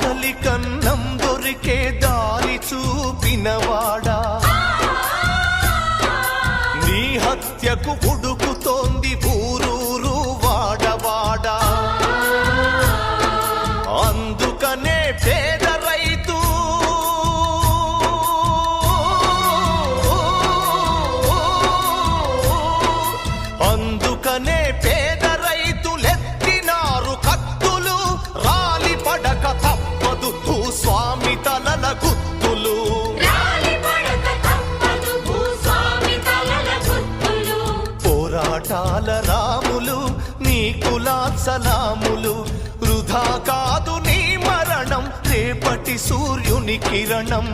ఆకలి కన్నం దొరికే దారి చూపినవాడా నీ హత్యకు ఉడుకుతోంది ఊరూరు వాడవాడా అందుకనే పేద రైతు అందుకనే పేద రైతులెత్తినారు కత్తులు రాలి పడక తప్పదు భూస్వామి తలల గుత్తులు పోరాటాల రాములు నీ కులాసలాములు వృధా కాదు నీ మరణం రేపటి సూర్యుని కిరణం